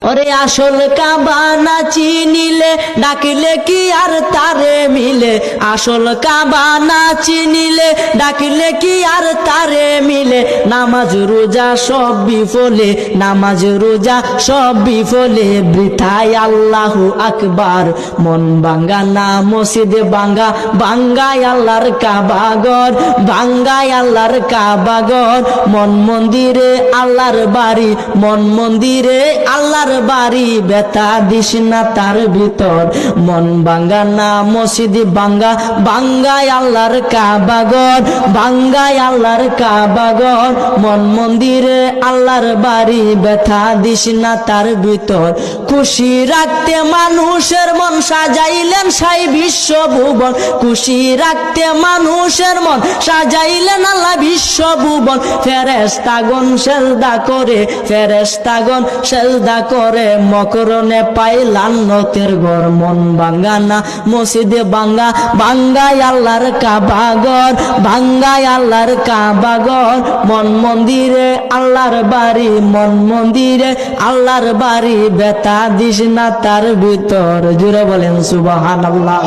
ওরে আসল কাবা না চিনিলে ডাকিলে কি আর তারে মিলে, আসল কাবা না চিনিলে ডাকিলে কি আর তারে মিলে। নামাজ রোজা সব বিফলে, নামাজ রোজা সব বিফলে, বৃথায় আল্লাহু আকবার। মন ভাঙ্গা না মসজিদ ভাঙ্গা, ভাঙ্গায় আল্লাহর কাবা ঘর, ভাঙ্গায় আল্লাহর কাবা ঘর। মন মন্দিরে আল্লাহর বাড়ি, মন মন্দিরে আল্লাহর বাড়ি, ব্যথা দিস না তার ভিতর। মন ভাঙ্গা না মসজিদ ভাঙ্গা, ভাঙ্গায় আল্লাহর কাবা ঘর, ভাঙ্গায় আল্লাহর কাবা ঘর। মন মন্দিরে আল্লাহর বাড়ি, ব্যথা দিস না তার ভিতর। খুশি রাখতে মানুষের মন সাজাইলেন সাই বিশ্ব ভুবন, খুশি রাখতে মানুষের মন সাজাইলেন আল্লাহ বিশ্ব ভুবন। ফেরেশতাগণ সেজদা করে, ফেরেশতাগণ সেজদা করে, মকরণে পায় লান্নতের ঘর। মন ভাঙ্গা না মসজিদে ভাঙ্গা, ভাঙ্গায় আল্লাহর কাবা ঘর, ভাঙ্গায় আল্লাহর কাবা ঘর। মন মন্দিরে আল্লাহর বাড়ি, মন মন্দিরে আল্লাহর বাড়ি, ব্যথা দিস না তার ভিতর। জুড়ে বলেন সুবহানাল্লাহ।